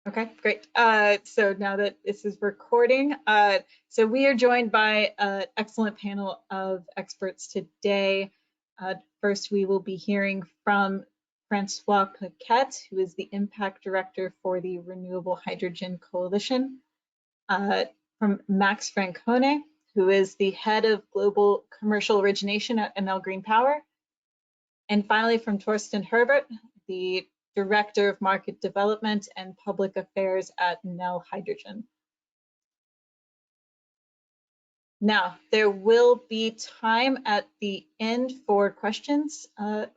Okay, great. So now that this is recording, so we are joined by an excellent panel of experts today. First, we will be hearing from Francois Paquette, who is the Impact Director for the Renewable Hydrogen Coalition, from Max Francone, who is the Head of Global Commercial Origination at Enel Green Power, and finally from Torsten Herbert, the Director of Market Development and Public Affairs at Enel Hydrogen. Now, there will be time at the end for questions.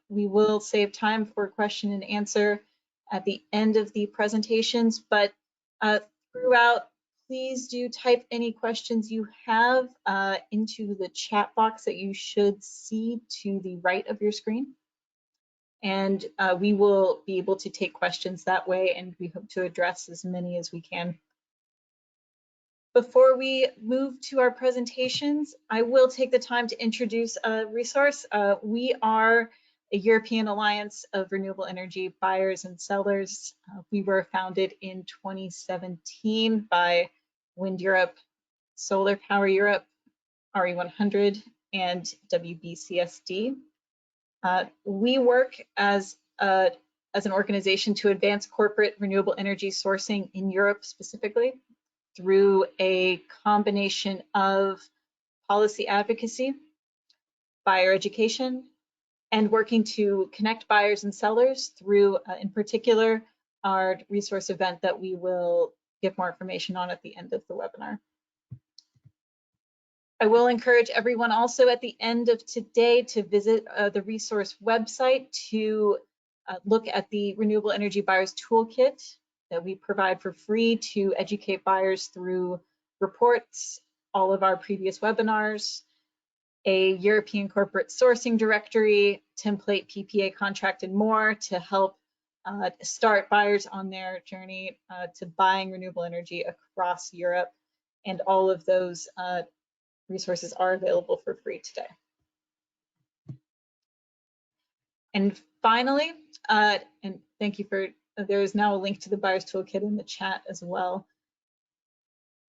We will save time for question and answer at the end of the presentations, but throughout, please do type any questions you have into the chat box that you should see to the right of your screen. And we will be able to take questions that way, and we hope to address as many as we can. Before we move to our presentations, I will take the time to introduce a resource. We are a European Alliance of Renewable Energy Buyers and Sellers. We were founded in 2017 by Wind Europe, Solar Power Europe, RE100, and WBCSD. We work as an organization to advance corporate renewable energy sourcing in Europe specifically through a combination of policy advocacy, buyer education, and working to connect buyers and sellers through, in particular, our resource event that we will give more information on at the end of the webinar. I will encourage everyone also at the end of today to visit the resource website to look at the Renewable Energy Buyers Toolkit that we provide for free to educate buyers through reports, all of our previous webinars, a European corporate sourcing directory, template PPA contract, and more to help start buyers on their journey to buying renewable energy across Europe. And all of those resources are available for free today. And finally, and thank you for, there is now a link to the Buyers Toolkit in the chat as well.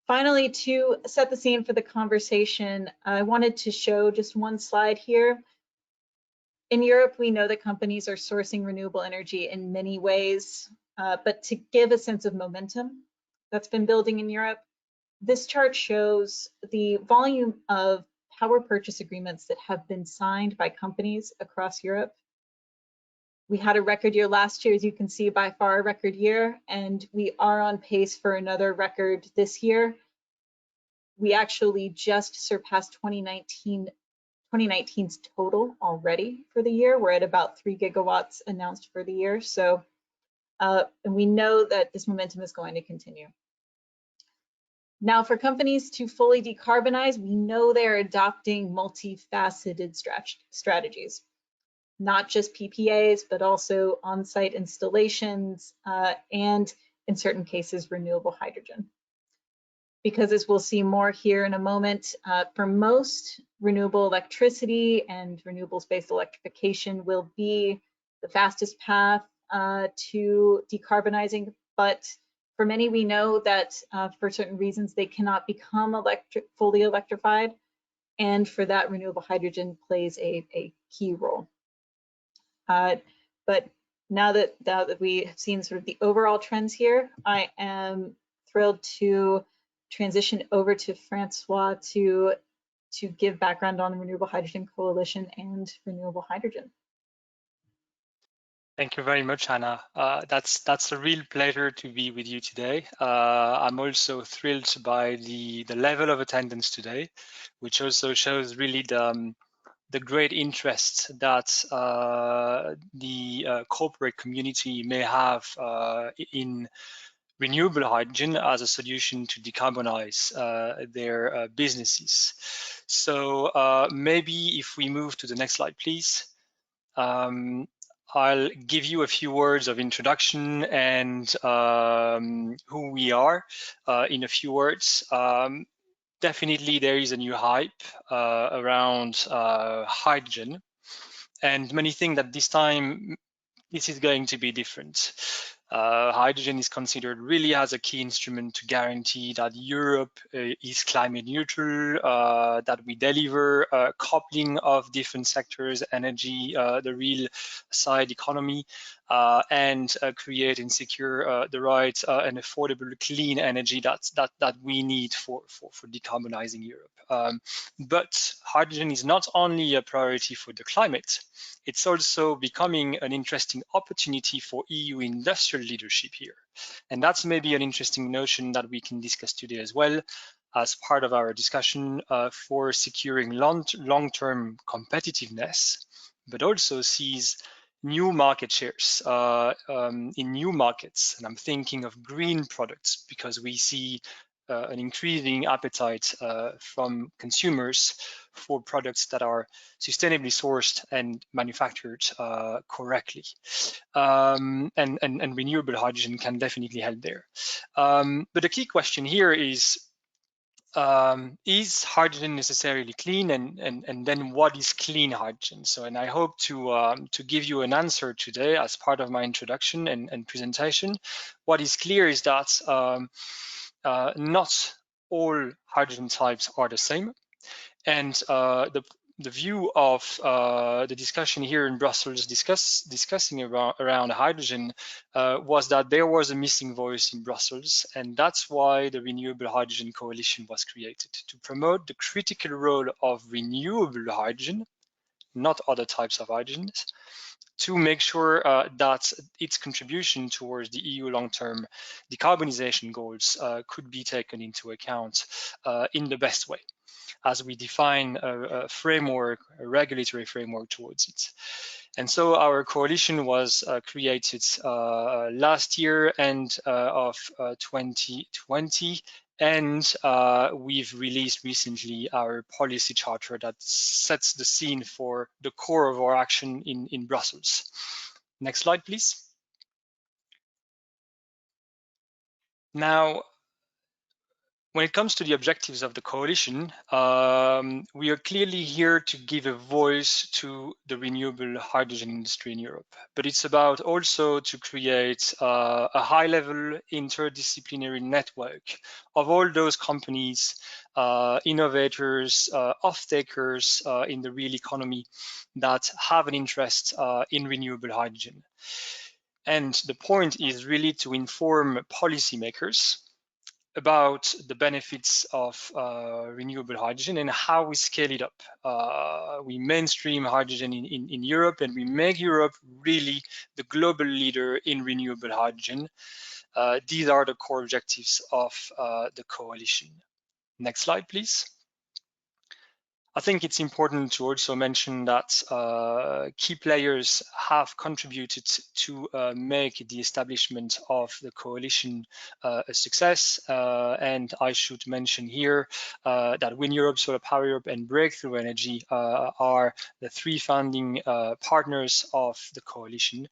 Finally, to set the scene for the conversation, I wanted to show just one slide here. In Europe, we know that companies are sourcing renewable energy in many ways, but to give a sense of momentum that's been building in Europe, this chart shows the volume of power purchase agreements that have been signed by companies across Europe. We had a record year last year, as you can see, by far a record year, and we are on pace for another record this year. We actually just surpassed 2019's total already for the year. We're at about 3 gigawatts announced for the year. So, and we know that this momentum is going to continue. Now, for companies to fully decarbonize, we know they're adopting multifaceted strategies, not just PPAs, but also on-site installations, and in certain cases, renewable hydrogen. Because as we'll see more here in a moment, for most, renewable electricity and renewables-based electrification will be the fastest path to decarbonizing, but for many, we know that for certain reasons, they cannot become fully electrified, and for that, renewable hydrogen plays a key role. But now that we have seen sort of the overall trends here, I am thrilled to transition over to Francois to give background on the Renewable Hydrogen Coalition and renewable hydrogen. Thank you very much, Hannah. That's a real pleasure to be with you today. I'm also thrilled by the level of attendance today, which also shows really the great interest that the corporate community may have in renewable hydrogen as a solution to decarbonize their businesses. So maybe if we move to the next slide, please. I'll give you a few words of introduction and who we are in a few words. Definitely there is a new hype around hydrogen, and many think that this time this is going to be different. Hydrogen is considered really as a key instrument to guarantee that Europe is climate neutral, that we deliver coupling of different sectors, energy, the real side economy, and create and secure the right and affordable clean energy that we need for decarbonizing Europe. But hydrogen is not only a priority for the climate, it's also becoming an interesting opportunity for EU industrial leadership here. And that's maybe an interesting notion that we can discuss today as well as part of our discussion for securing long-term competitiveness, but also sees new market shares in new markets. And I'm thinking of green products because we see an increasing appetite from consumers for products that are sustainably sourced and manufactured correctly. And renewable hydrogen can definitely help there. But the key question here is hydrogen necessarily clean, and then what is clean hydrogen? So, and I hope to give you an answer today as part of my introduction and presentation. What is clear is that not all hydrogen types are the same, and the view of the discussion here in Brussels discussing around hydrogen was that there was a missing voice in Brussels, and that's why the Renewable Hydrogen Coalition was created, to promote the critical role of renewable hydrogen, not other types of hydrogens, to make sure that its contribution towards the EU long-term decarbonization goals could be taken into account in the best way, as we define a framework, a regulatory framework towards it. And so our coalition was created last year, end of 2020, and we've released recently our policy charter that sets the scene for the core of our action in Brussels. Next slide, please. Now, when it comes to the objectives of the coalition, we are clearly here to give a voice to the renewable hydrogen industry in Europe. But it's about also to create a high-level interdisciplinary network of all those companies, innovators, off-takers in the real economy that have an interest in renewable hydrogen. And the point is really to inform policymakers about the benefits of renewable hydrogen and how we scale it up. We mainstream hydrogen in Europe, and we make Europe really the global leader in renewable hydrogen. These are the core objectives of the coalition. Next slide, please. I think it's important to also mention that key players have contributed to make the establishment of the coalition a success. And I should mention here that Wind Europe, Solar Power Europe, and Breakthrough Energy are the three founding partners of the coalition.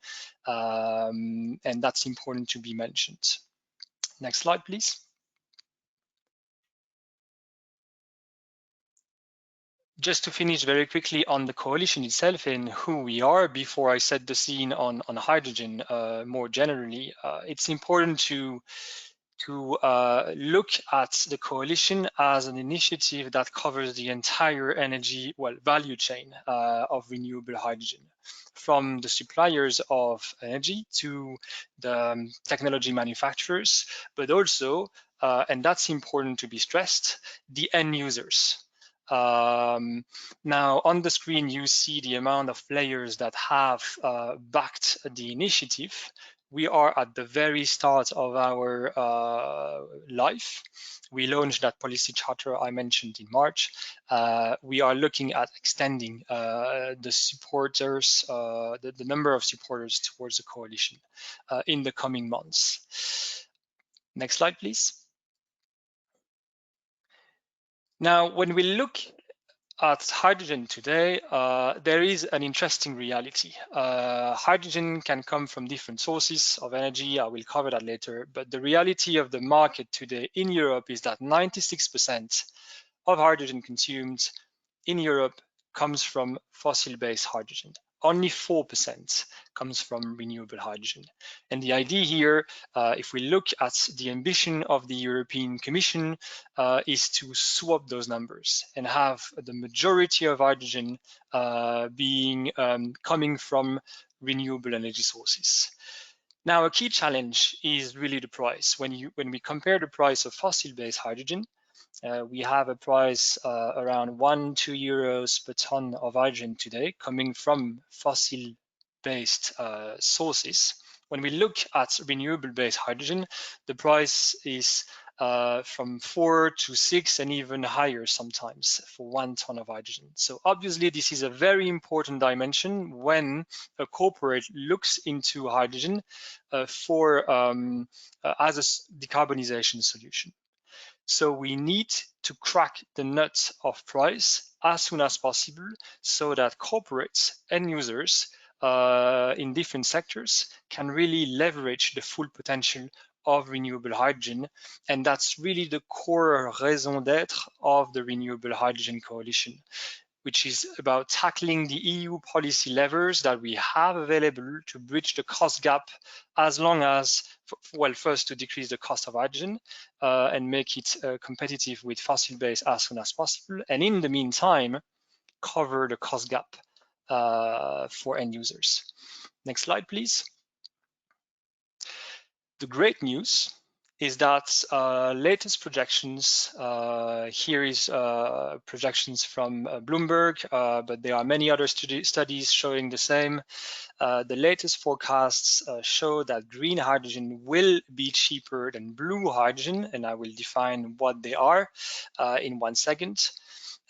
And that's important to be mentioned. Next slide, please. Just to finish very quickly on the coalition itself and who we are before I set the scene on hydrogen more generally, it's important to look at the coalition as an initiative that covers the entire energy value chain of renewable hydrogen, from the suppliers of energy to the technology manufacturers, but also, and that's important to be stressed, the end users. Now on the screen you see the amount of players that have backed the initiative. We are at the very start of our life. We launched that policy charter I mentioned in March. We are looking at extending the supporters, the number of supporters towards the coalition in the coming months. Next slide, please. Now, when we look at hydrogen today, there is an interesting reality. Hydrogen can come from different sources of energy. I will cover that later. But the reality of the market today in Europe is that 96% of hydrogen consumed in Europe comes from fossil-based hydrogen. only 4% comes from renewable hydrogen. And the idea here, if we look at the ambition of the European Commission, is to swap those numbers and have the majority of hydrogen being coming from renewable energy sources. Now, a key challenge is really the price. When we compare the price of fossil-based hydrogen, we have a price around 1-2 euros per ton of hydrogen today coming from fossil-based sources. When we look at renewable-based hydrogen, the price is from 4 to 6 and even higher sometimes for 1 ton of hydrogen. So obviously this is a very important dimension when a corporate looks into hydrogen as a decarbonization solution. So we need to crack the nut of price as soon as possible so that corporates and users in different sectors can really leverage the full potential of renewable hydrogen. And that's really the core raison d'etre of the Renewable Hydrogen Coalition, which is about tackling the EU policy levers that we have available to bridge the cost gap, as long as, well, first to decrease the cost of hydrogen and make it competitive with fossil-based as soon as possible, and in the meantime, cover the cost gap for end users. Next slide, please. The great news is that latest projections, here is projections from Bloomberg, but there are many other studies showing the same. The latest forecasts show that green hydrogen will be cheaper than blue hydrogen, and I will define what they are in 1 second.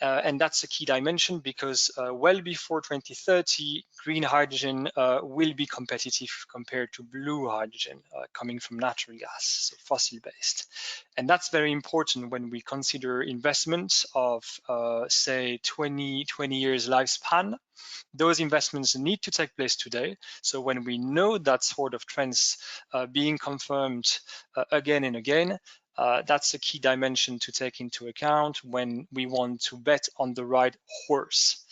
And that's a key dimension because well before 2030, green hydrogen will be competitive compared to blue hydrogen coming from natural gas, so fossil-based. And that's very important when we consider investments of, say, 20 years lifespan. Those investments need to take place today. So when we know that sort of trends being confirmed again and again, that's a key dimension to take into account when we want to bet on the right horse.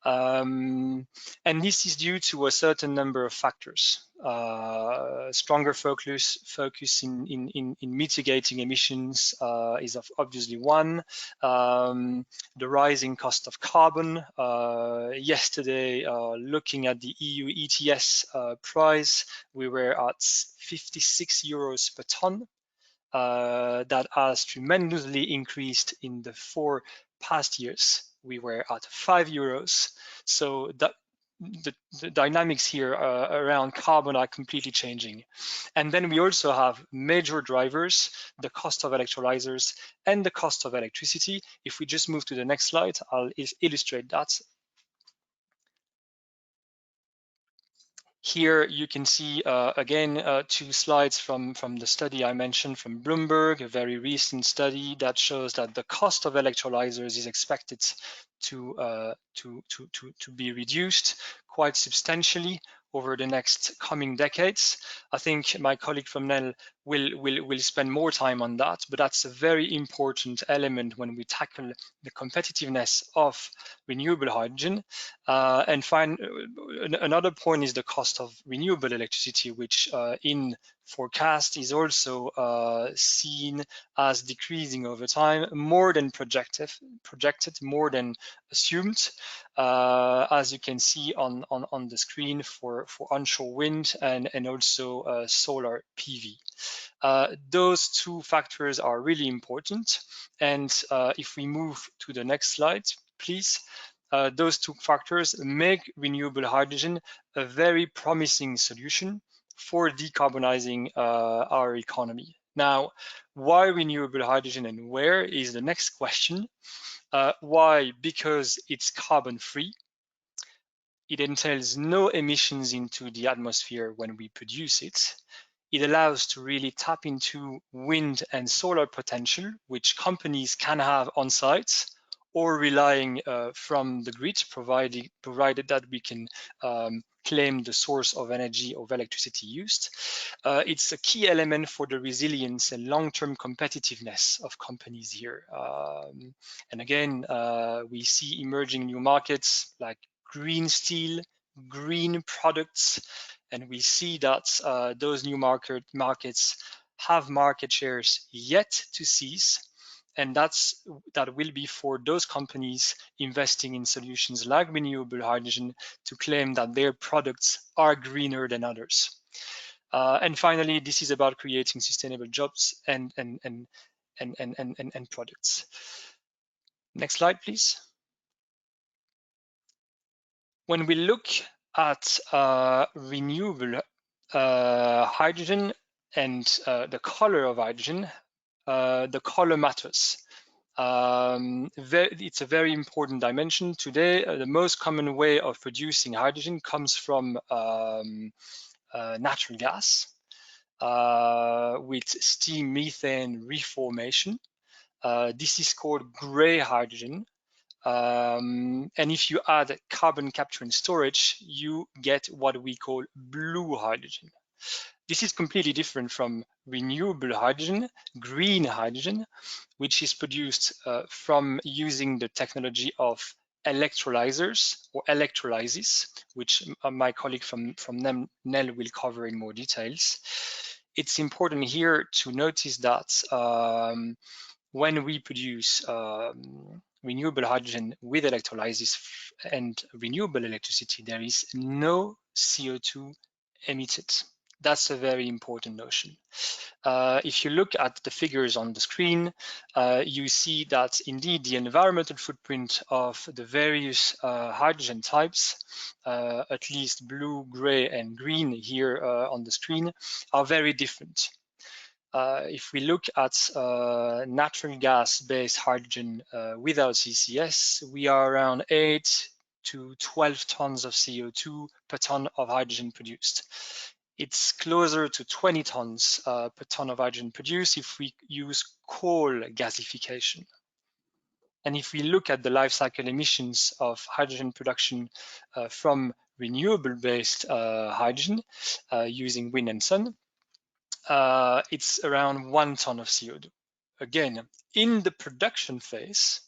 And this is due to a certain number of factors. Stronger focus in mitigating emissions is obviously one. The rising cost of carbon. Yesterday, looking at the EU ETS price, we were at 56 euros per ton. That has tremendously increased in the 4 past years. We were at 5 euros. So that the dynamics here around carbon are completely changing. And then we also have major drivers, the cost of electrolysers and the cost of electricity. If we just move to the next slide, I'll illustrate that. Here you can see, again, 2 slides from the study I mentioned from Bloomberg, a very recent study that shows that the cost of electrolysers is expected to be reduced quite substantially over the next coming decades. I think my colleague from Enel will spend more time on that, but that's a very important element when we tackle the competitiveness of renewable hydrogen. And another point is the cost of renewable electricity, which in forecast is also seen as decreasing over time, more than projected, more than assumed, as you can see on the screen for onshore wind and also solar PV. Those 2 factors are really important. And if we move to the next slide, please. Those 2 factors make renewable hydrogen a very promising solution for decarbonizing our economy. Now, why renewable hydrogen and where is the next question. Why? Because it's carbon-free. It entails no emissions into the atmosphere when we produce it. It allows to really tap into wind and solar potential, which companies can have on site or relying from the grid, provided that we can claim the source of energy of electricity used. It's a key element for the resilience and long-term competitiveness of companies here. And again, we see emerging new markets like green steel, green products, and we see that those new markets have market shares yet to seize, and that will be for those companies investing in solutions like renewable hydrogen to claim that their products are greener than others. And finally, this is about creating sustainable jobs and products. Next slide, please. When we look at renewable hydrogen and the color of hydrogen, the color matters. It's a very important dimension. Today, the most common way of producing hydrogen comes from natural gas with steam methane reformation. This is called gray hydrogen. And if you add carbon capture and storage, you get what we call blue hydrogen. This is completely different from renewable hydrogen, green hydrogen, which is produced from using the technology of electrolysers or electrolysis, which my colleague from Enel will cover in more details. It's important here to notice that when we produce renewable hydrogen with electrolysis and renewable electricity, there is no CO2 emitted. That's a very important notion. If you look at the figures on the screen, you see that indeed the environmental footprint of the various hydrogen types, at least blue, gray, and green here on the screen, are very different. If we look at natural gas-based hydrogen without CCS, we are around 8 to 12 tons of CO2 per ton of hydrogen produced. It's closer to 20 tons per ton of hydrogen produced if we use coal gasification. And if we look at the life cycle emissions of hydrogen production from renewable-based hydrogen using wind and sun, it's around 1 ton of CO2. Again, in the production phase,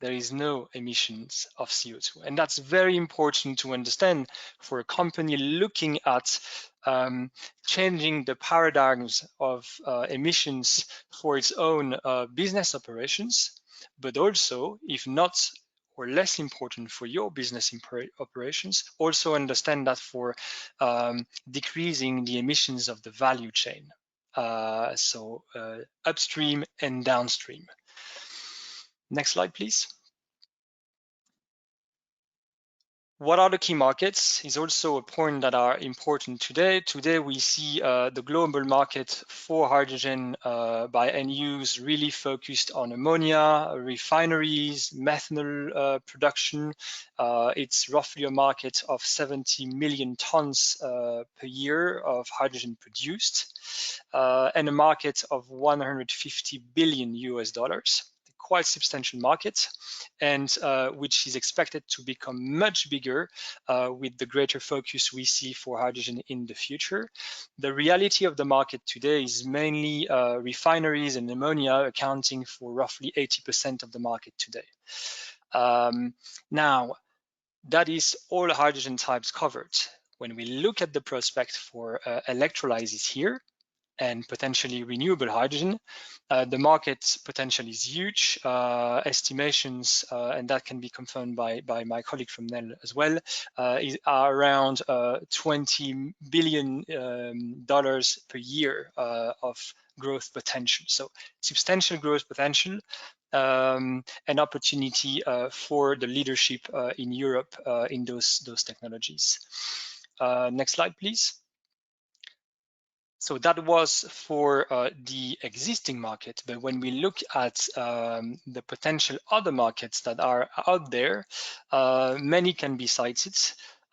there is no emissions of CO2. And that's very important to understand for a company looking at changing the paradigms of emissions for its own business operations, but also, if not or less important for your business operations, also understand that for decreasing the emissions of the value chain. So upstream and downstream. Next slide, please. What are the key markets is also a point that are important today. Today we see the global market for hydrogen by end use really focused on ammonia, refineries, methanol production. It's roughly a market of 70 million tons per year of hydrogen produced and a market of $150 billion US. Quite substantial market, and which is expected to become much bigger with the greater focus we see for hydrogen in the future. The reality of the market today is mainly refineries and ammonia accounting for roughly 80% of the market today. Now, that is all hydrogen types covered. When we look at the prospect for electrolysis here, and potentially renewable hydrogen, the market potential is huge. Estimations, and that can be confirmed by my colleague from Enel as well, are around $20 billion per year of growth potential. So substantial growth potential, an opportunity for the leadership in Europe in those technologies. Next slide, please. So that was for the existing market, but when we look at the potential other markets that are out there, many can be cited.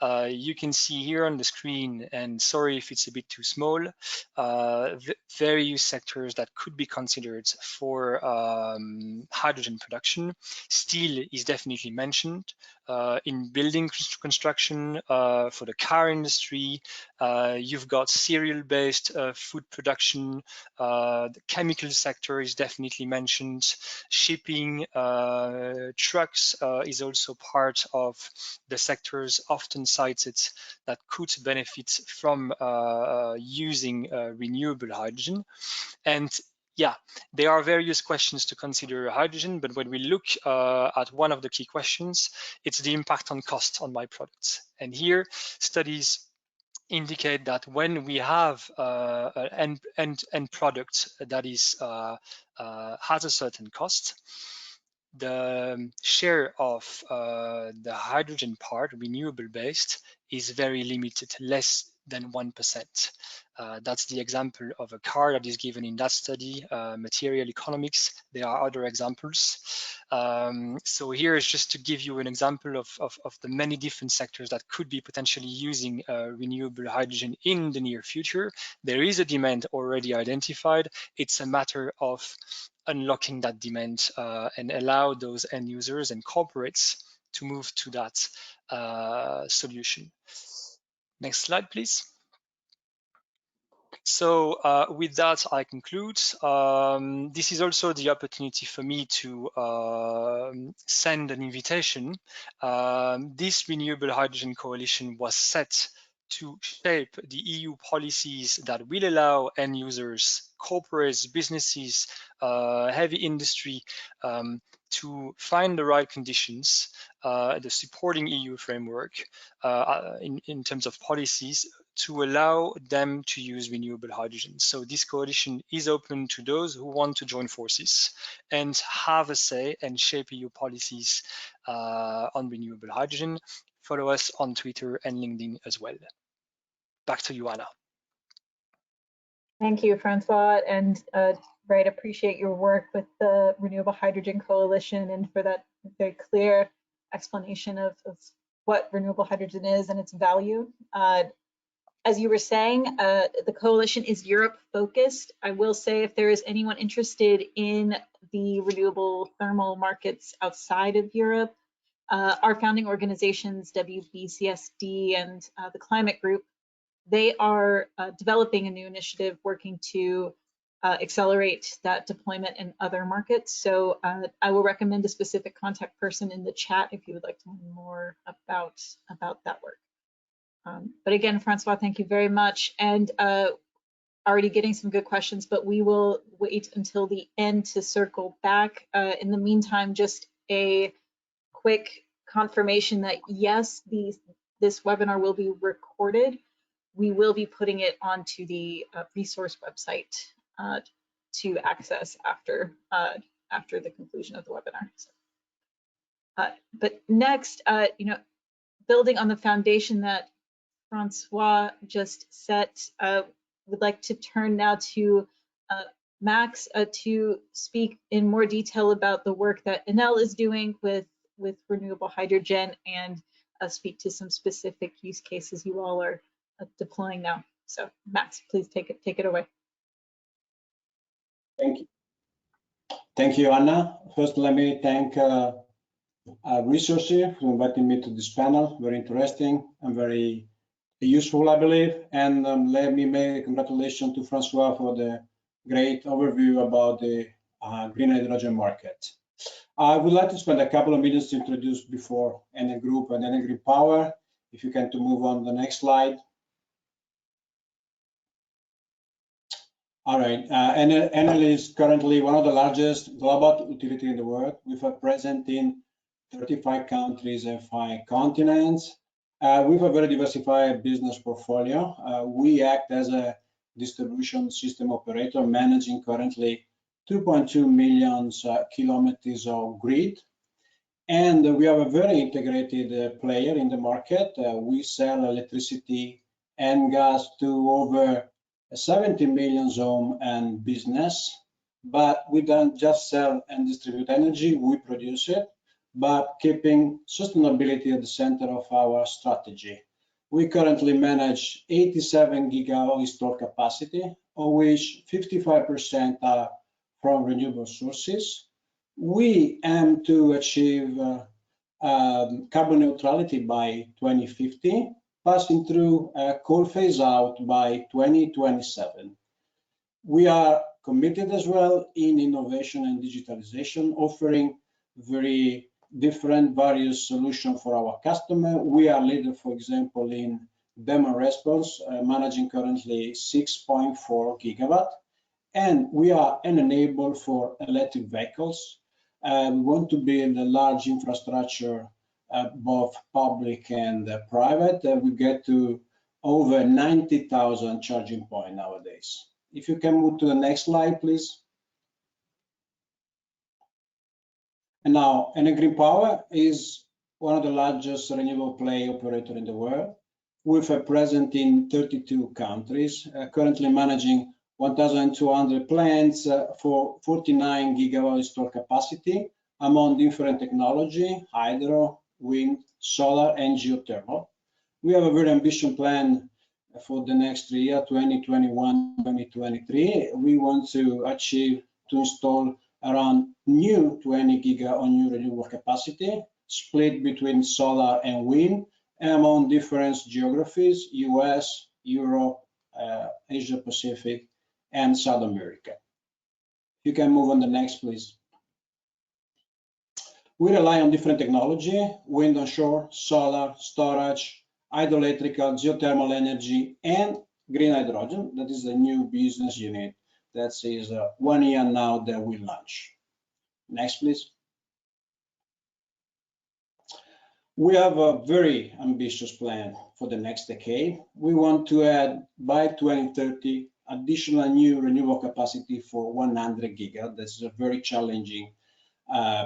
You can see here on the screen, and sorry if it's a bit too small, various sectors that could be considered for hydrogen production. Steel is definitely mentioned, in building construction, for the car industry. You've got cereal-based food production. The chemical sector is definitely mentioned. Shipping, trucks is also part of the sectors often cited that could benefit from using renewable hydrogen. And yeah, there are various questions to consider hydrogen, but when we look at one of the key questions, it's the impact on cost on my products. And here, studies indicate that when we have an end product that is has a certain cost, the share of the hydrogen part, renewable based, is very limited, less than 1%. That's the example of a car that is given in that study, material economics. There are other examples. So here is just to give you an example of the many different sectors that could be potentially using renewable hydrogen in the near future. There is a demand already identified. It's a matter of unlocking that demand and allow those end users and corporates to move to that solution. Next slide, please. So with that, I conclude. This is also the opportunity for me to send an invitation. This Renewable Hydrogen Coalition was set to shape the EU policies that will allow end users, corporates, businesses, heavy industry to find the right conditions, the supporting EU framework in terms of policies to allow them to use renewable hydrogen. So this coalition is open to those who want to join forces and have a say and shape EU policies on renewable hydrogen. Follow us on Twitter and LinkedIn as well. Back to you, Anna. Thank you, Francois, and right, appreciate your work with the Renewable Hydrogen Coalition and for that very clear explanation of what renewable hydrogen is and its value. As you were saying, the coalition is Europe focused. I will say if there is anyone interested in the renewable thermal markets outside of Europe, our founding organizations, WBCSD and the Climate Group, they are developing a new initiative working to accelerate that deployment in other markets. So I will recommend a specific contact person in the chat if you would like to learn more about that work. But again, Francois, thank you very much. And already getting some good questions, but we will wait until the end to circle back. In the meantime, just a quick confirmation that yes, this webinar will be recorded. We will be putting it onto the resource website to access after the conclusion of the webinar. So, but next, building on the foundation that Francois just set, would like to turn now to Max to speak in more detail about the work that Enel is doing with renewable hydrogen and speak to some specific use cases you all are deploying now. So Max, please take it away. Thank you, Anna. First, let me thank Resources for inviting me to this panel. Very interesting and very useful, I believe. And let me make a congratulations to Francois for the great overview about the green hydrogen market. I would like to spend a couple of minutes to introduce before Enel Group and Enel Green Power. If you can to move on the next slide. All right, Enel is currently one of the largest global utility in the world, with a presence in 35 countries and 5 continents. With a very diversified business portfolio, we act as a distribution system operator, managing currently 2.2 million kilometers of grid. And we are a very integrated player in the market. We sell electricity and gas to over 70 million homes and business, but we don't just sell and distribute energy, we produce it, but keeping sustainability at the center of our strategy. We currently manage 87 gigawatt installed capacity, of which 55% are from renewable sources. We aim to achieve carbon neutrality by 2050, passing through a coal phase out by 2027. We are committed as well in innovation and digitalization, offering very different various solutions for our customer. We are leader, for example, in demand response, managing currently 6.4 gigawatt, and we are an enabler for electric vehicles. We want to build a large infrastructure, both public and private. We get to over 90,000 charging points nowadays. If you can move to the next slide, please. And now, Enel Green Power is one of the largest renewable play operator in the world, with a presence in 32 countries, currently managing 1,200 plants for 49 gigawatt installed capacity among different technology, hydro, wind, solar, and geothermal. We have a very ambitious plan for the next 3 years, 2021, 2023. We want to achieve to install around new 20 giga on new renewable capacity, split between solar and wind, and among different geographies, US, Europe, Asia Pacific, and South America. You can move on the next, please. We rely on different technology, wind onshore, solar, storage, hydroelectrical, geothermal energy, and green hydrogen. That is a new business unit that is 1 year now that we launch. Next, please. We have a very ambitious plan for the next decade. We want to add by 2030 additional new renewable capacity for 100 giga. This is a very challenging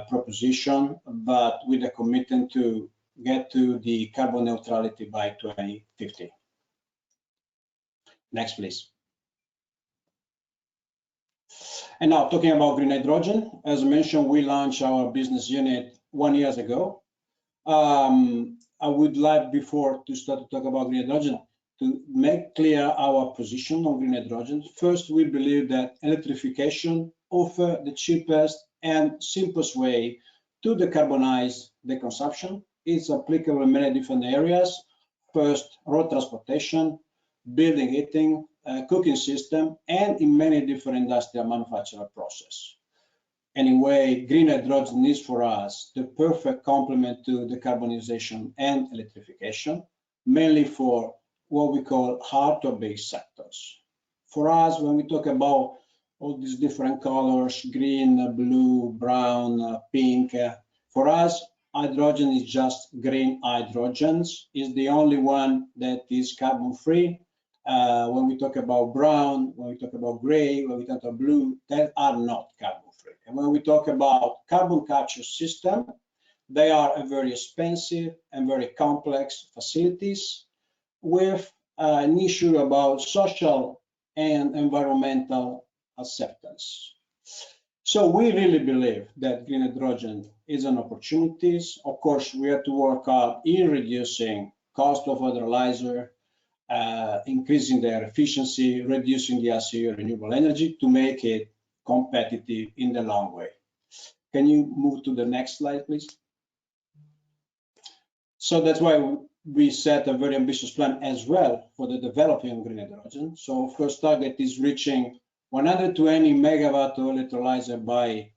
proposition, but with a commitment to get to the carbon neutrality by 2050. Next, please. And now talking about green hydrogen, as mentioned, we launched our business unit 1 year ago. I would like, before to start to talk about green hydrogen, to make clear our position on green hydrogen. First, we believe that electrification offers the cheapest and simplest way to decarbonize the consumption. It's applicable in many different areas. First, road transportation, building, heating, cooking system, and in many different industrial manufacturing process. Anyway, green hydrogen is for us the perfect complement to decarbonization and electrification, mainly for what we call hard-to-abate sectors. For us, when we talk about all these different colors, green, blue, brown, pink, for us, hydrogen is just green hydrogens. It's the only one that is carbon-free. When we talk about brown, when we talk about gray, when we talk about blue, that are not carbon-free. And when we talk about carbon capture system, they are a very expensive and very complex facilities with an issue about social and environmental acceptance. So we really believe that green hydrogen is an opportunity. Of course, we have to work hard in reducing cost of electrolyzer, increasing their efficiency, reducing the RCE renewable energy to make it competitive in the long way. Can you move to the next slide, please? So that's why we set a very ambitious plan as well for the developing of green hydrogen. So first target is reaching 120 megawatt of electrolyzer by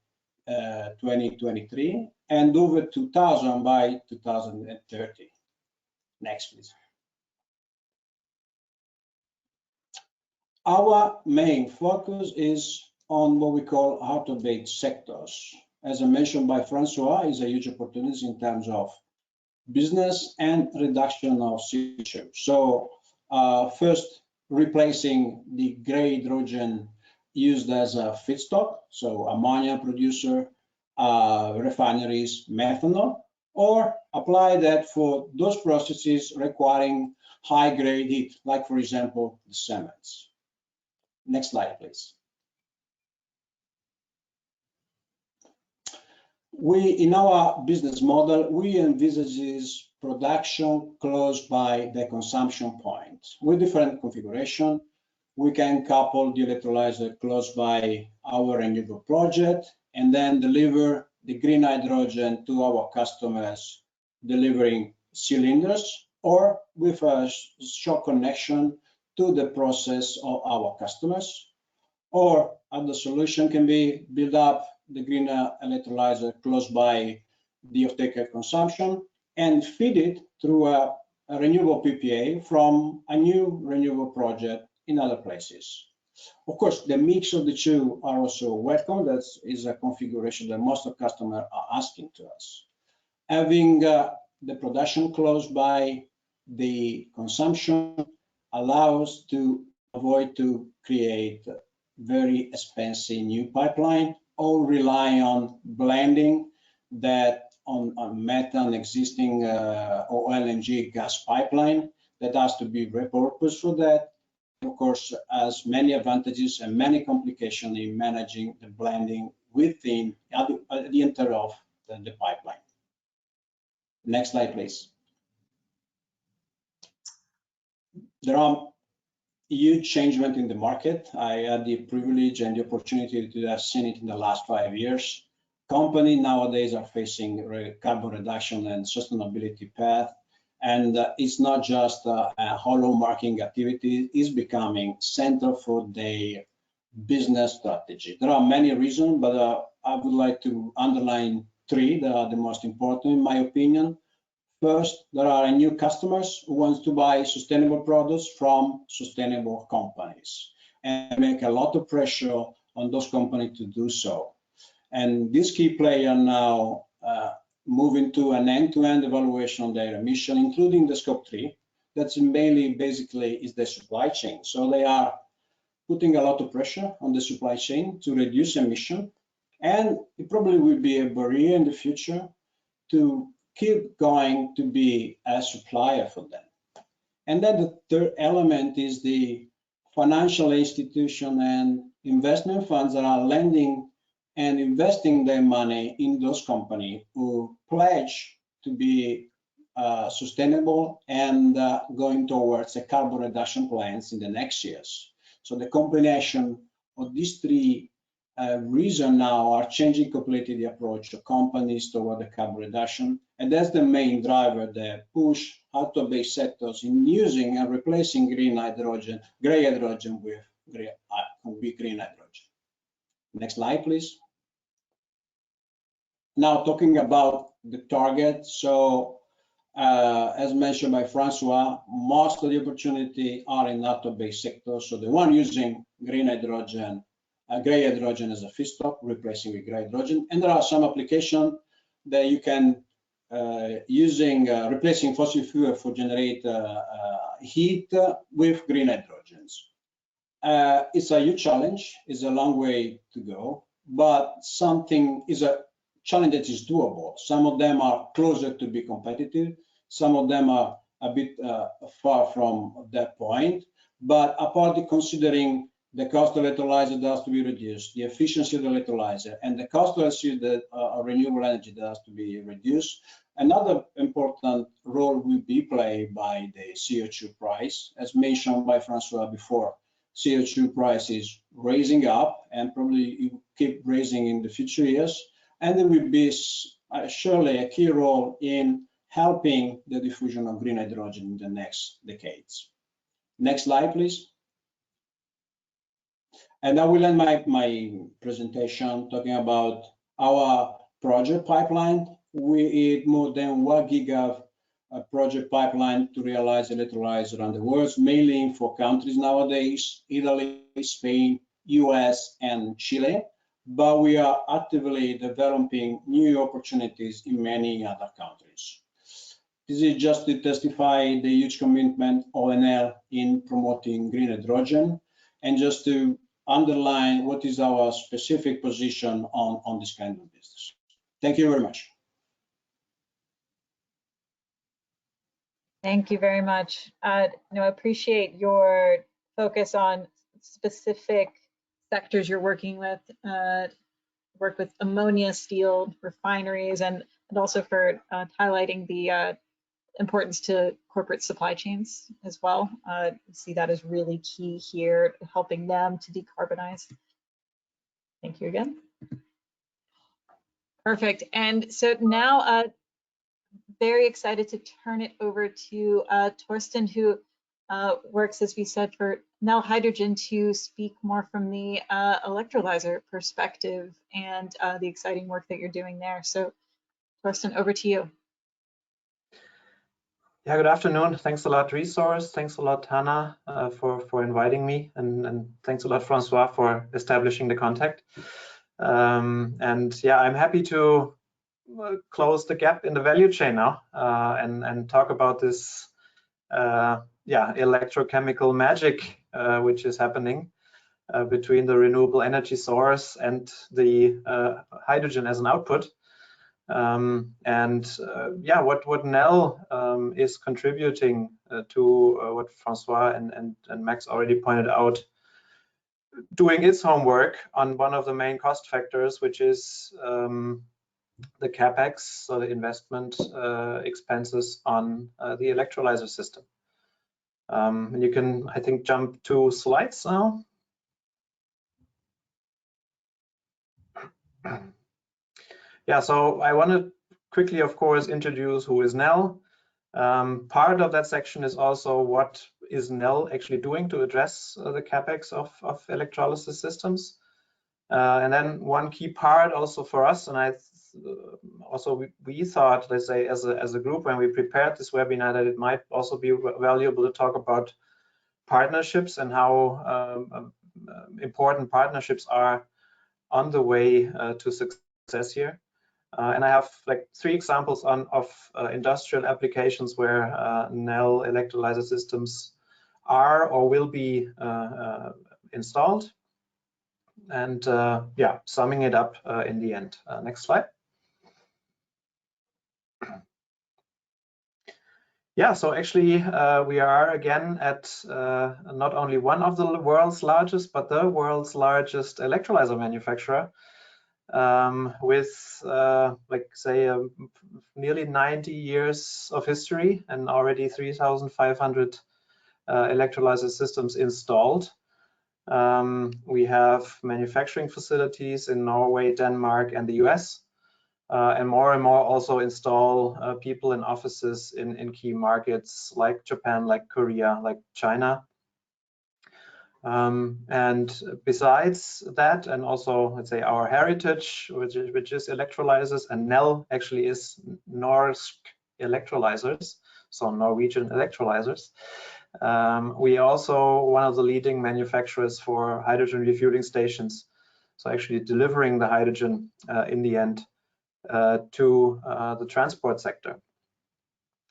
2023 and over 2,000 by 2030. Next, please. Our main focus is on what we call hard-to-abate sectors. As I mentioned by Francois, is a huge opportunity in terms of business and reduction of CO2. So first, replacing the gray hydrogen used as a feedstock, so ammonia producer, refineries, methanol, or apply that for those processes requiring high-grade heat, like for example, the cements. Next slide, please. In our business model, we envisage this production close by the consumption point. With different configuration, we can couple the electrolyzer close by our renewable project and then deliver the green hydrogen to our customers delivering cylinders or with a short connection to the process of our customers, or other solution can be build up the green electrolyzer close by the off-taker consumption and feed it through a renewable PPA from a new renewable project in other places. Of course, the mix of the two are also welcome. That is a configuration that most of customers are asking to us. Having the production close by the consumption allows to avoid to create very expensive new pipeline or rely on blending that on methane existing or LNG gas pipeline that has to be repurposed for that. Of course, has many advantages and many complications in managing the blending within the enter of the pipeline. Next slide, please. There are huge changes in the market. I had the privilege and the opportunity to have seen it in the last 5 years. Companies nowadays are facing carbon reduction and sustainability path, and it's not just a hollow marketing activity, it's becoming central for their business strategy. There are many reasons, but I would like to underline 3 that are the most important in my opinion. First, there are new customers who want to buy sustainable products from sustainable companies and make a lot of pressure on those companies to do so. And this key player now moving to an end-to-end evaluation of their emission, including the scope 3. That's mainly basically is the supply chain. So they are putting a lot of pressure on the supply chain to reduce emission, and it probably will be a barrier in the future to keep going to be a supplier for them. And then the third element is the financial institution and investment funds that are lending and investing their money in those companies who pledge to be sustainable and going towards a carbon reduction plans in the next years. So the combination of these 3 reasons now are changing completely the approach of companies toward the carbon reduction, and that's the main driver that push out-of-base sectors in using and replacing grey hydrogen with green hydrogen. Next slide, please. Now talking about the target. So as mentioned by Francois, most of the opportunity are in out-of-base sector. So the one using green hydrogen, grey hydrogen as a feedstock, replacing with grey hydrogen. And there are some applications that you can replacing fossil fuel for generate heat with green hydrogens. It's a huge challenge. It's a long way to go, but something is a challenge that is doable. Some of them are closer to be competitive. Some of them are a bit far from that point. But apart of considering the cost of electrolyzer that has to be reduced, the efficiency of the electrolyzer, and the cost to achieve the renewable energy that has to be reduced, another important role will be played by the CO2 price. As mentioned by Francois before, CO2 price is raising up and probably it will keep raising in the future years. And there will be surely a key role in helping the diffusion of green hydrogen in the next decades. Next slide, please. And I will end my presentation talking about our project pipeline. We have more than 1 giga project pipeline to realize electrolyzers around the world, mainly in 4 countries nowadays: Italy, Spain, US, and Chile. But we are actively developing new opportunities in many other countries. This is just to testify the huge commitment of Enel in promoting green hydrogen, and just to underline what is our specific position on this kind of business. Thank you very much. Thank you very much. I appreciate your focus on specific sectors you're working with, work with ammonia, steel, refineries, and also for highlighting the importance to corporate supply chains as well. See that as really key here, helping them to decarbonize. Thank you again. Perfect. And so now very excited to turn it over to Torsten, who works, as we said, for Enel Hydrogen, to speak more from the electrolyzer perspective and the exciting work that you're doing there. So, Torsten, over to you. Yeah, good afternoon. Thanks a lot, Resource. Thanks a lot, Hannah, for inviting me, and thanks a lot, Francois, for establishing the contact. And yeah, I'm happy to close the gap in the value chain now and talk about this electrochemical magic which is happening between the renewable energy source and the hydrogen as an output. What Enel is contributing to what Francois and Max already pointed out, doing its homework on one of the main cost factors, which is the capex, so the investment expenses on the electrolyzer system. And you can, I think, jump 2 slides now. Yeah, so I want to quickly, of course, introduce who is Enel. Part of that section is also what is Enel actually doing to address the capex of electrolysis systems. And then one key part also for us, and we thought, let's say, as a group, when we prepared this webinar, that it might also be valuable to talk about partnerships and how important partnerships are on the way to success here. And I have like 3 examples of industrial applications where Enel electrolyzer systems are or will be installed. And yeah, summing it up in the end. Next slide. Yeah, so actually we are again at not only one of the world's largest, but the world's largest electrolyzer manufacturer, with like say nearly 90 years of history and already 3,500 electrolyzer systems installed. We have manufacturing facilities in Norway, Denmark, and the US, and more also install people in offices in key markets like Japan, like Korea, like China. And besides that, and also, let's say, our heritage, which is electrolyzers, and Enel actually is Norsk electrolysers, so Norwegian electrolysers. We also one of the leading manufacturers for hydrogen refueling stations, so actually delivering the hydrogen in the end to the transport sector.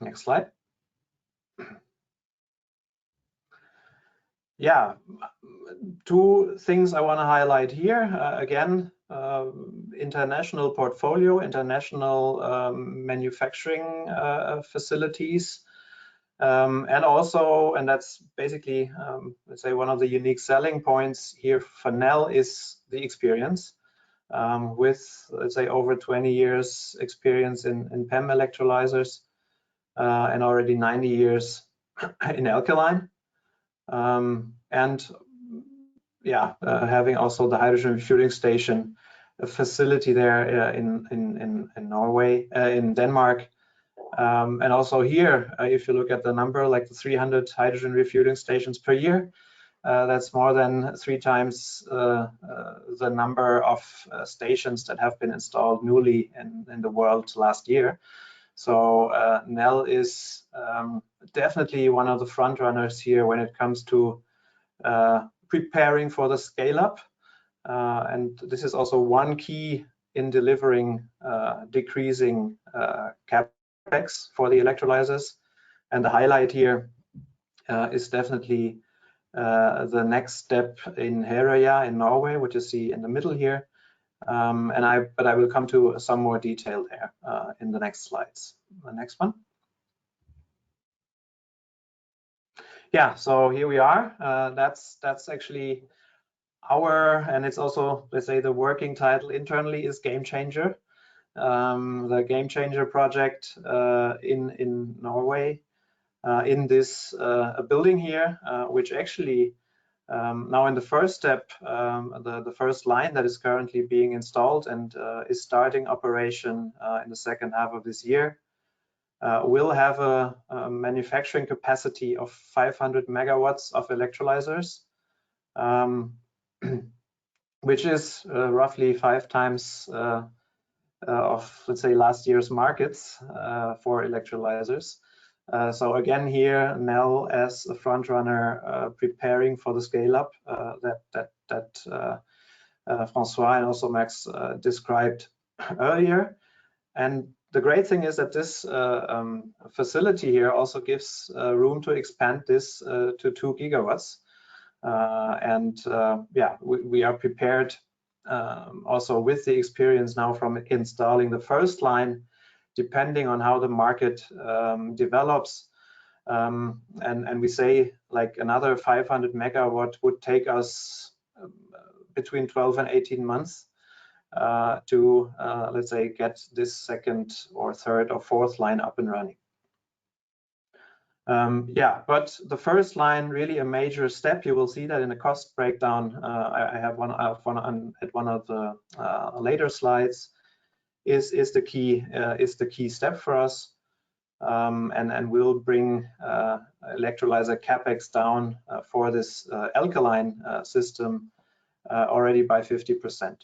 Next slide. Yeah, 2 things I want to highlight here. Again, international portfolio, international manufacturing facilities. And also, and that's basically, let's say, one of the unique selling points here for Enel is the experience with, let's say, over 20 years experience in PEM electrolyzers and already 90 years in alkaline. And yeah, having also the hydrogen refueling station facility there in Norway, in Denmark. And also here, if you look at the number, like the 300 hydrogen refueling stations per year, that's more than 3 times the number of stations that have been installed newly in the world last year. So Enel is definitely one of the front runners here when it comes to preparing for the scale up. And this is also one key in delivering decreasing capex for the electrolyzers. And the highlight here is definitely the next step in Heraya in Norway, which you see in the middle here. But I will come to some more detail there in the next slides. The next one. Yeah, so here we are. That's actually our, and it's also, let's say, the working title internally is Game Changer. The Game Changer project in Norway, in this building here, which actually now in the first step, the first line that is currently being installed and is starting operation in the second half of this year. will have a manufacturing capacity of 500 megawatts of electrolysers, which is roughly 5 times of, let's say, last year's markets for electrolysers. So again, here Enel as a front runner preparing for the scale up that Francois and also Max described earlier. And the great thing is that this facility here also gives room to expand this to 2 gigawatts. Yeah, we are prepared also with the experience now from installing the first line, depending on how the market develops. And we say like another 500 megawatt would take us between 12 and 18 months to, let's say, get this second or third or fourth line up and running. Yeah, but the first line, really a major step. You will see that in the cost breakdown. I have one at one of the later slides. Is the key step for us, and will bring electrolyzer capex down for this alkaline system already by 50%.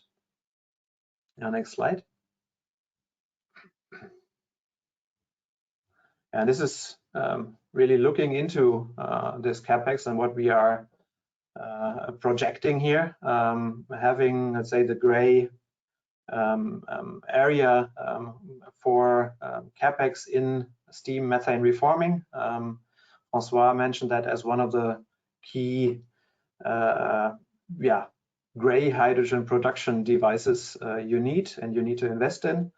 Next slide. And this is really looking into this capex and what we are projecting here, having, let's say, the gray area for capex in steam methane reforming. Francois mentioned that as one of the key gray hydrogen production devices you need to invest in.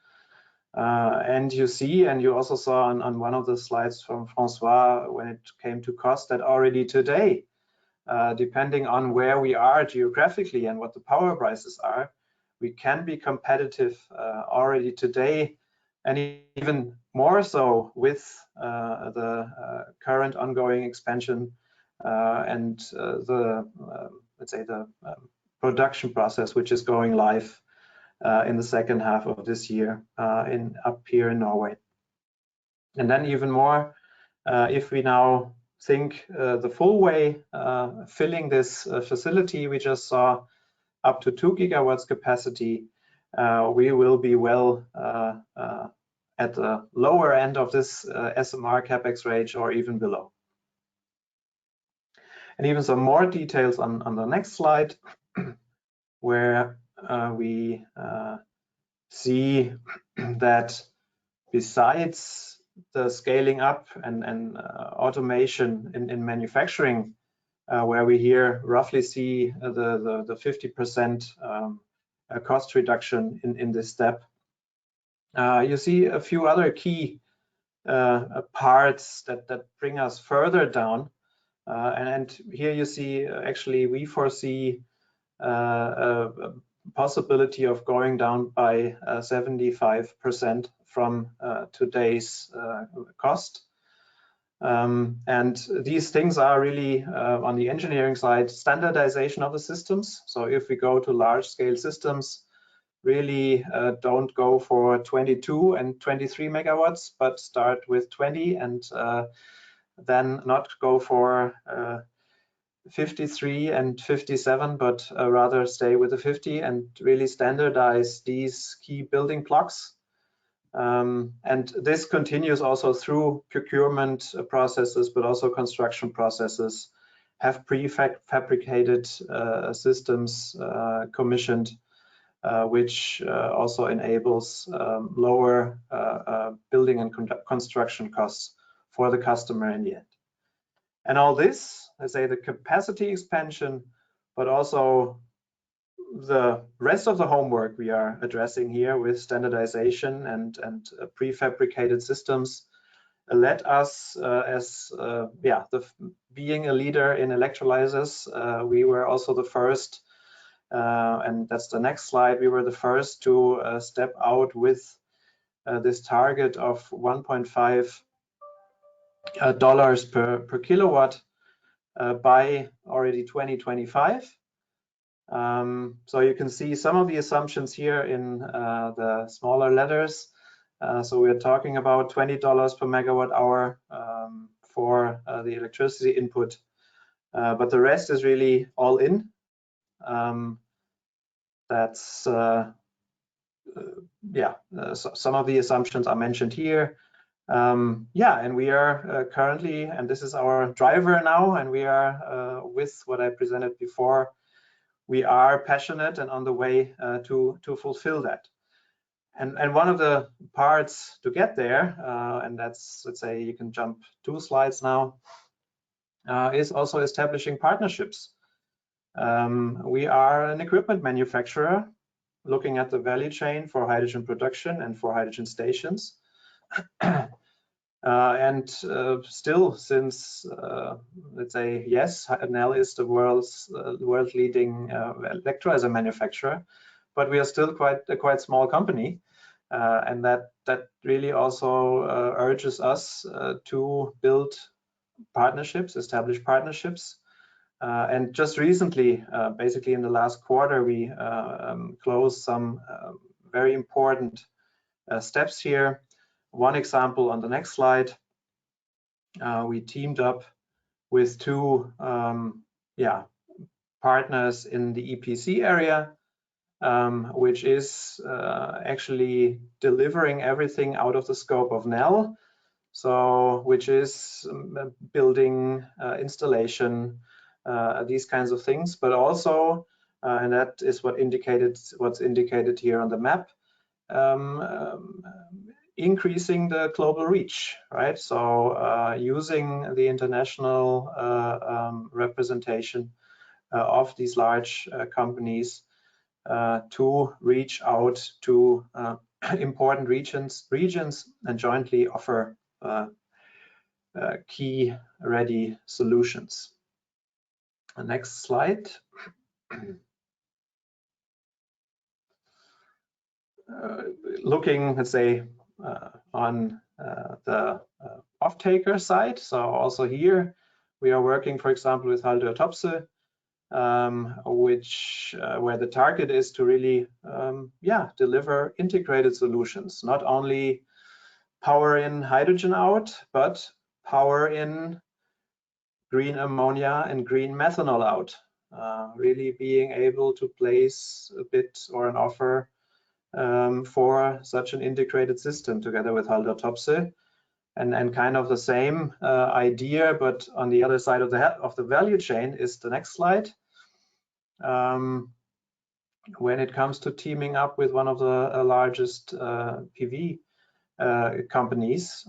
And you see, and you also saw on one of the slides from Francois when it came to cost, that already today, depending on where we are geographically and what the power prices are, we can be competitive already today, and even more so with the current ongoing expansion and let's say the production process, which is going live in the second half of this year up here in Norway. And then even more, if we now think the full way, filling this facility we just saw up to 2 gigawatts capacity, we will be well at the lower end of this SMR capex range or even below. And even some more details on the next slide, where we see that besides the scaling up and automation in manufacturing, where we here roughly see the 50% cost reduction in this step, you see a few other key parts that bring us further down. And here you see actually we foresee a possibility of going down by 75% from today's cost. And these things are really on the engineering side, standardization of the systems. So if we go to large scale systems, really don't go for 22 and 23 megawatts, but start with 20 and then not go for 53 and 57, but rather stay with the 50 and really standardize these key building blocks. And this continues also through procurement processes, but also construction processes, have prefabricated systems commissioned, which also enables lower building and construction costs for the customer in the end. And all this, I say, the capacity expansion, but also the rest of the homework we are addressing here with standardization and prefabricated systems, let us being a leader in electrolysers, we were also the first, and that's the next slide, we were the first to step out with this target of $1.5 per kilowatt by already 2025. So you can see some of the assumptions here in the smaller letters. So we're talking about $20 per megawatt hour for the electricity input, but the rest is really all in. That's some of the assumptions are mentioned here. And we are currently, and this is our driver now, and we are with what I presented before, we are passionate and on the way to fulfill that. And one of the parts to get there, and that's, let's say, you can jump 2 slides now, is also establishing partnerships. We are an equipment manufacturer looking at the value chain for hydrogen production and for hydrogen stations. Still, since let's say, yes, Enel is the world's leading electrolyzer manufacturer, but we are still a quite small company, and that really also urges us to build partnerships, establish partnerships. And just recently, basically in the last quarter, we closed some very important steps here. One example on the next slide, we teamed up with 2 partners in the EPC area, which is actually delivering everything out of the scope of Enel. So, which is building, installation, these kinds of things, but also, and that is what's indicated here on the map, increasing the global reach, right? So using the international representation of these large companies to reach out to important regions and jointly offer key ready solutions. The next slide. Looking, let's say, on the off-taker side. So also here we are working, for example, with Haldor Topsoe, where the target is to really deliver integrated solutions, not only power in hydrogen out, but power in green ammonia and green methanol out, really being able to place a bid or an offer for such an integrated system together with Haldor Topsoe, and kind of the same idea, but on the other side of the value chain is the next slide. When it comes to teaming up with one of the largest PV companies,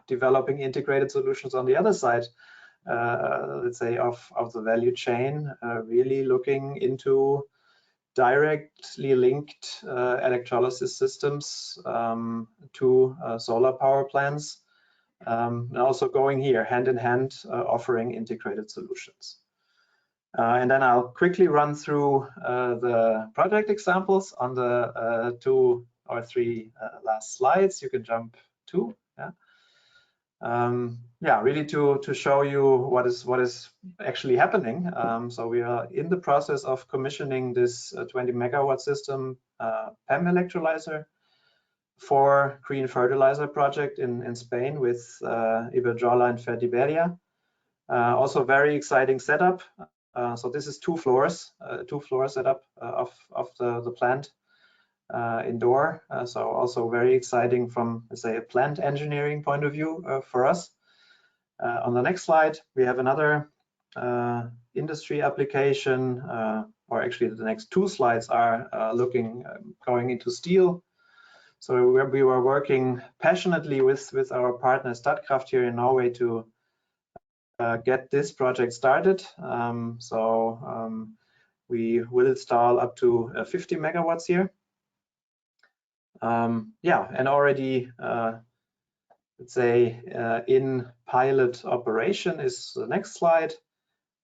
developing integrated solutions on the other side, let's say, of the value chain, really looking into directly linked electrolysis systems to solar power plants, and also going here hand in hand, offering integrated solutions. And then I'll quickly run through the project examples on the 2 or 3 last slides. You can jump 2. Really to show you what is actually happening. So we are in the process of commissioning this 20 megawatt system PEM electrolyzer for green fertilizer project in Spain with Iberdrola and Fertiberia. Also very exciting setup. So this is 2 floors, 2-floor setup of the plant indoor. So also very exciting from, let's say, a plant engineering point of view for us. On the next slide, we have another industry application, or actually the next 2 slides are going into steel. So we were working passionately with our partner Statkraft here in Norway to get this project started. We will install up to 50 megawatts here. And already, let's say, in pilot operation is the next slide.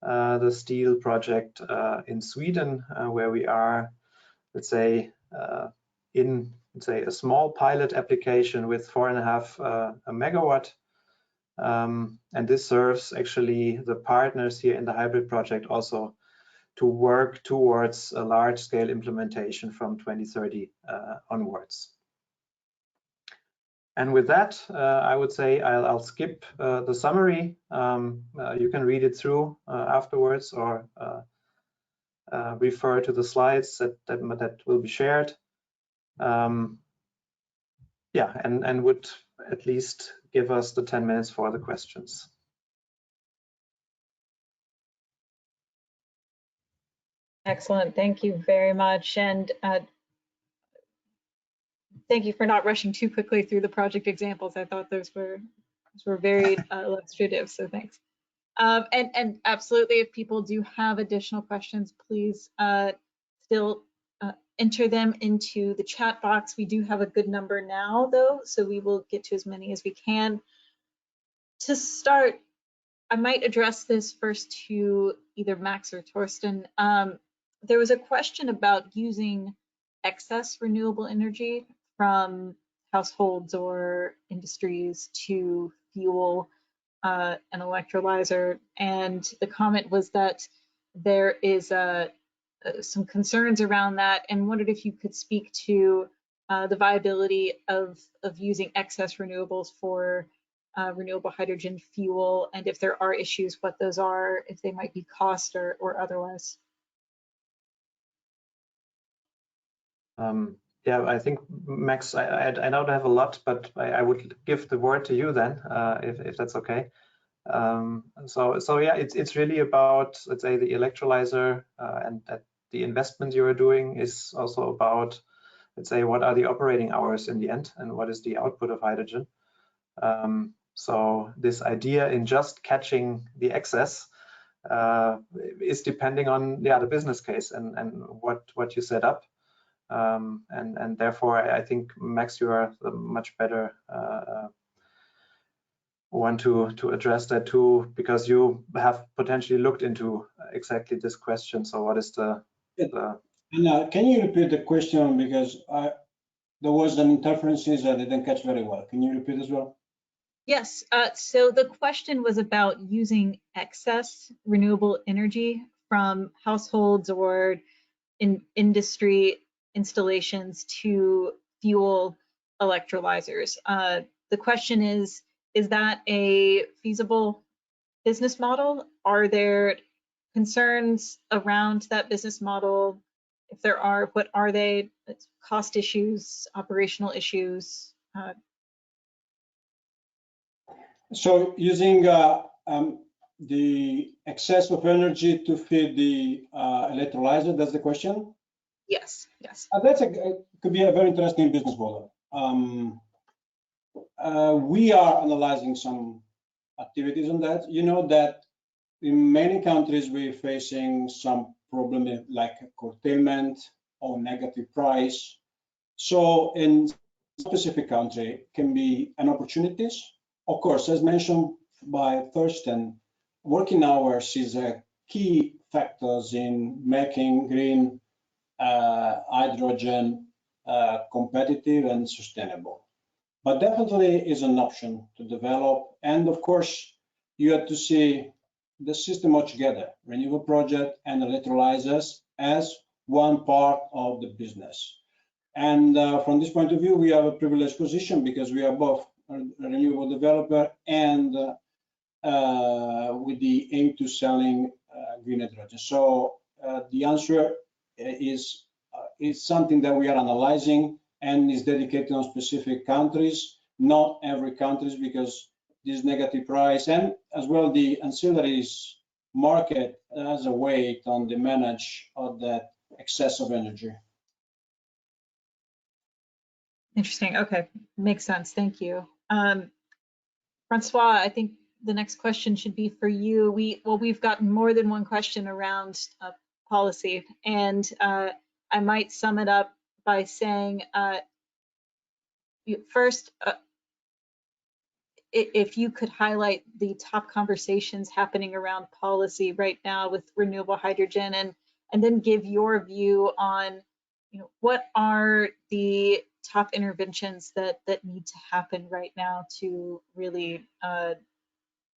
The steel project in Sweden, where we are, let's say, in a small pilot application with 4.5 megawatt. And this serves actually the partners here in the HYBRIT project also to work towards a large-scale implementation from 2030 onwards. And with that, I would say I'll skip the summary. You can read it through afterwards, or refer to the slides that will be shared. Yeah, and would at least give us the 10 minutes for the questions. Excellent, thank you very much. And thank you for not rushing too quickly through the project examples. I thought those were very illustrative, so thanks. And absolutely, if people do have additional questions, please still enter them into the chat box. We do have a good number now, though, so we will get to as many as we can. To start, I might address this first to either Max or Torsten. There was a question about using excess renewable energy from households or industries to fuel an electrolyzer, and the comment was that there is some concerns around that, and wondered if you could speak to the viability of using excess renewables for renewable hydrogen fuel, and if there are issues, what those are, if they might be cost or otherwise. Yeah, I think, Max, I don't have a lot, but I would give the word to you then, if that's okay. So yeah, it's really about, let's say, the electrolyzer, and that the investment you are doing is also about, let's say, what are the operating hours in the end, and what is the output of hydrogen. So this idea in just catching the excess is depending on the business case and what you set up. And therefore, I think, Max, you are the much better one to address that too, because you have potentially looked into exactly this question. So what is the can you repeat the question, because there was an interferences I didn't catch very well. Can you repeat as well? Yes, so the question was about using excess renewable energy from households or in industry installations to fuel electrolyzers. The question is that a feasible business model? Are there concerns around that business model? If there are, what are they? It's cost issues, operational issues? So using the excess of energy to feed the electrolyzer, that's the question? Yes, yes. Could be a very interesting business model. We are analyzing some activities on that. You know that in many countries we're facing some problem like curtailment or negative price. So in specific country can be an opportunities. Of course, as mentioned by Torsten, working hours is a key factors in making green hydrogen competitive and sustainable. But definitely is an option to develop. And of course, you have to see the system altogether, renewable project and electrolyzers as one part of the business. And from this point of view, we have a privileged position because we are both a renewable developer and with the aim to selling green hydrogen. So the answer is something that we are analyzing and is dedicated on specific countries, not every countries, because this negative price and as well the ancillaries market has a weight on the manage of that excess of energy. Interesting. Okay, makes sense. Thank you. Francois, I think the next question should be for you. We've gotten more than one question around policy, and I might sum it up by saying, first, if you could highlight the top conversations happening around policy right now with renewable hydrogen, and then give your view on, what are the top interventions that need to happen right now to really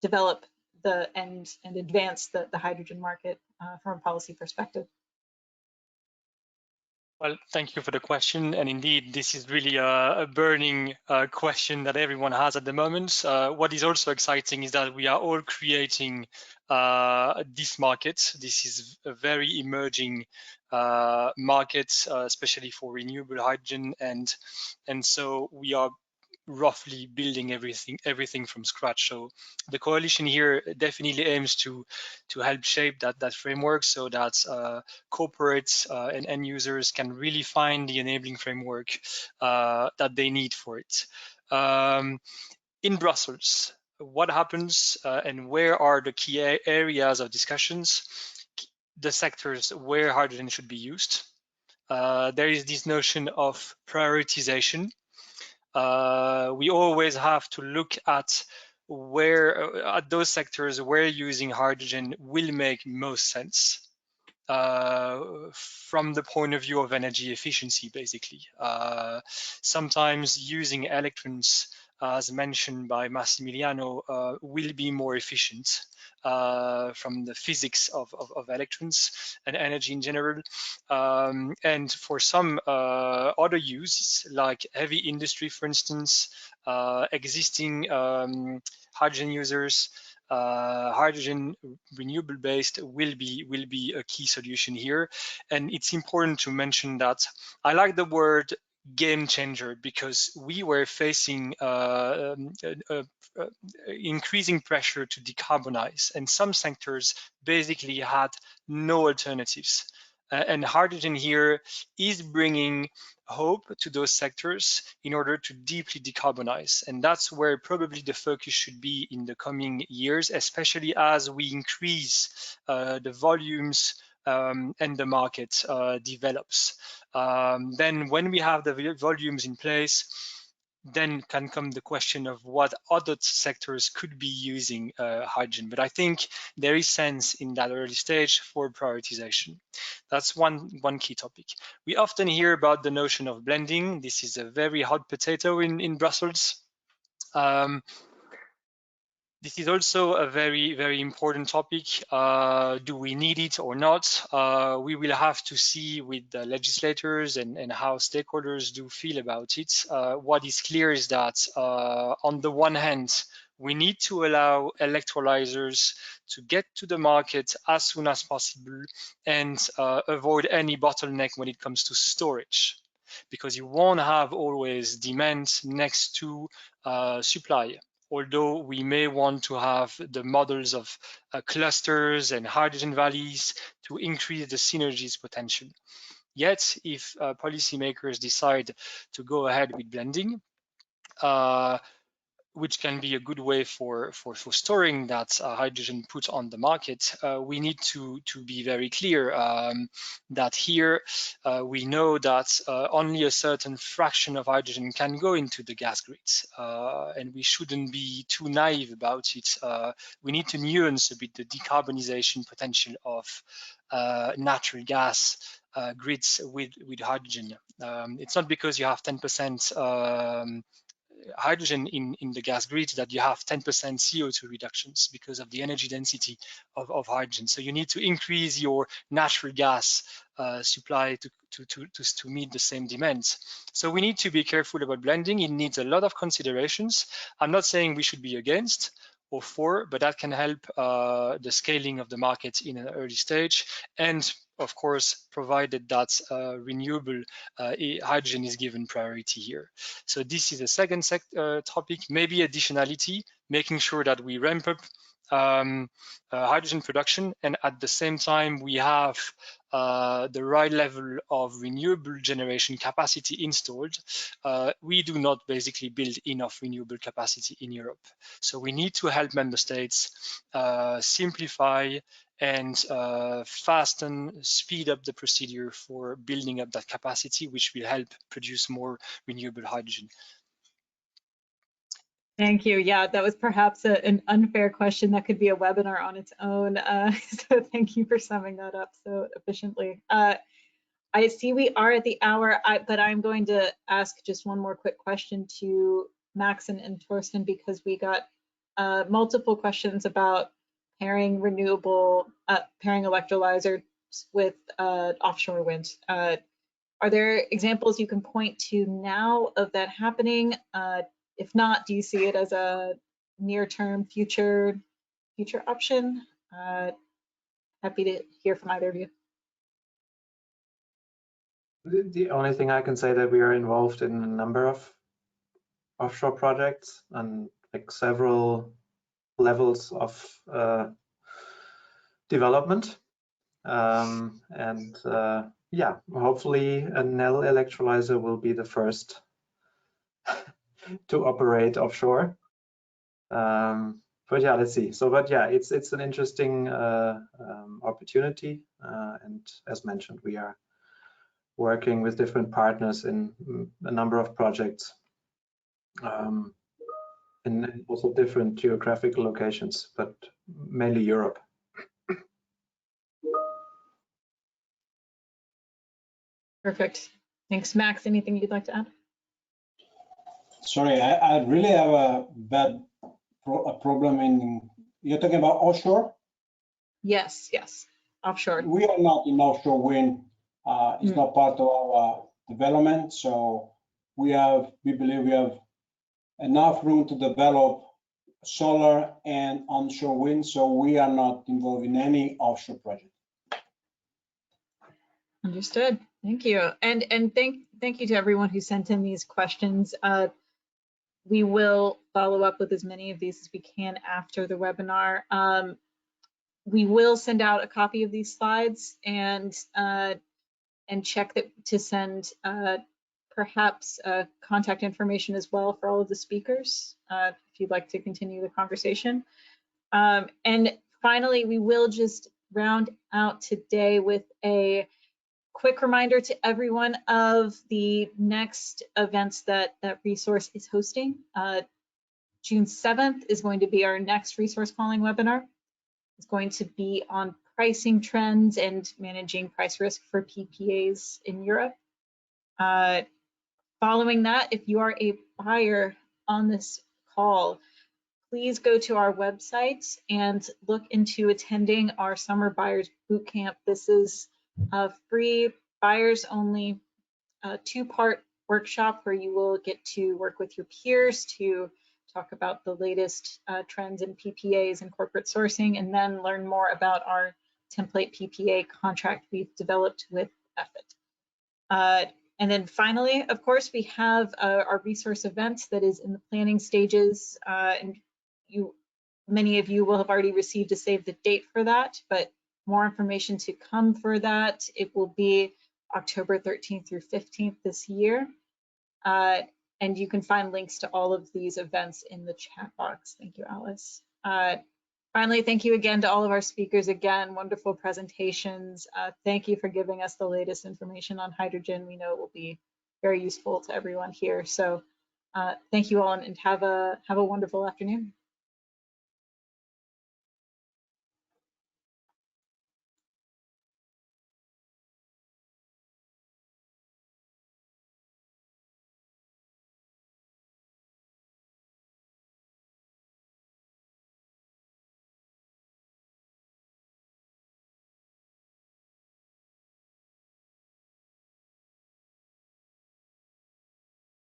develop and advance the hydrogen market from a policy perspective. Well, thank you for the question. And indeed, this is really a burning question that everyone has at the moment. What is also exciting is that we are all creating this market. This is a very emerging market, especially for renewable hydrogen. And so we are roughly building everything from scratch. So the coalition here definitely aims to help shape that framework so that corporates and end users can really find the enabling framework that they need for it. In Brussels, what happens and where are the key areas of discussions? The sectors where hydrogen should be used. There is this notion of prioritization. We always have to look at those sectors where using hydrogen will make most sense from the point of view of energy efficiency, basically. Sometimes using electrons, as mentioned by Massimiliano, will be more efficient from the physics of electrons and energy in general. And for some other uses, like heavy industry, for instance, existing hydrogen users, hydrogen renewable based will be a key solution here. And it's important to mention that I like the word game changer because we were facing increasing pressure to decarbonize, and some sectors basically had no alternatives. And hydrogen here is bringing hope to those sectors in order to deeply decarbonize. And that's where probably the focus should be in the coming years, especially as we increase the volumes and the market develops. Then when we have the volumes in place, then can come the question of what other sectors could be using hydrogen. But I think there is sense in that early stage for prioritization. That's one key topic. We often hear about the notion of blending. This is a very hot potato in Brussels. This is also a very important topic. Do we need it or not? We will have to see with the legislators and how stakeholders do feel about it. What is clear is that on the one hand, we need to allow electrolysers to get to the market as soon as possible and avoid any bottleneck when it comes to storage, because you won't have always demand next to supply. Although we may want to have the models of clusters and hydrogen valleys to increase the synergies potential. Yet, if policymakers decide to go ahead with blending, which can be a good way for storing that hydrogen put on the market, we need to be very clear that here we know that only a certain fraction of hydrogen can go into the gas grids, and we shouldn't be too naive about it. We need to nuance a bit the decarbonization potential of natural gas grids with hydrogen. It's not because you have 10% hydrogen in the gas grid that you have 10% CO2 reductions because of the energy density of hydrogen. So you need to increase your natural gas supply to meet the same demands. So we need to be careful about blending. It needs a lot of considerations. I'm not saying we should be against or for, but that can help the scaling of the market in an early stage. And of course, provided that renewable hydrogen is given priority here. So this is a second topic, maybe additionality, making sure that we ramp up hydrogen production, and at the same time we have the right level of renewable generation capacity installed. We do not basically build enough renewable capacity in Europe. So we need to help member states simplify and speed up the procedure for building up that capacity, which will help produce more renewable hydrogen. Thank you. Yeah, that was perhaps an unfair question that could be a webinar on its own. So thank you for summing that up so efficiently. I see we are at the hour, but I'm going to ask just one more quick question to Max and Torsten, because we got multiple questions about pairing pairing electrolyzers with offshore wind. Are there examples you can point to now of that happening? If not, do you see it as a near-term future option? Happy to hear from either of you. The only thing I can say that we are involved in a number of offshore projects and like several levels of development. Yeah, hopefully a Enel electrolyzer will be the first to operate offshore. But yeah, let's see. So, but yeah, it's an interesting opportunity, and as mentioned, we are working with different partners in a number of projects in also different geographical locations, but mainly Europe. Perfect. Thanks, Max. Anything you'd like to add? Sorry, I really have a problem in, you're talking about offshore? Yes, yes, offshore. We are not in offshore wind. It's not part of our development. So we believe we have enough room to develop solar and onshore wind. So we are not involved in any offshore project. Understood. Thank you. And thank you to everyone who sent in these questions. We will follow up with as many of these as we can after the webinar. We will send out a copy of these slides and check to send perhaps contact information as well for all of the speakers if you'd like to continue the conversation. And finally, we will just round out today with a quick reminder to everyone of the next events that resource is hosting. June 7th is going to be our next resource calling webinar. It's going to be on pricing trends and managing price risk for PPAs in Europe. Following that, if you are a buyer on this call, please go to our website and look into attending our Summer Buyers Bootcamp. This is a free buyers only 2-part workshop where you will get to work with your peers to talk about the latest trends in PPAs and corporate sourcing, and then learn more about our template PPA contract we've developed with EFIT. And then finally, of course, we have our resource event that is in the planning stages, and many of you will have already received a save the date for that, but more information to come for that. It will be October 13th through 15th this year. And you can find links to all of these events in the chat box. Thank you, Alice. Finally, thank you again to all of our speakers. Again, wonderful presentations. Thank you for giving us the latest information on hydrogen. We know it will be very useful to everyone here. So thank you all, and have a wonderful afternoon.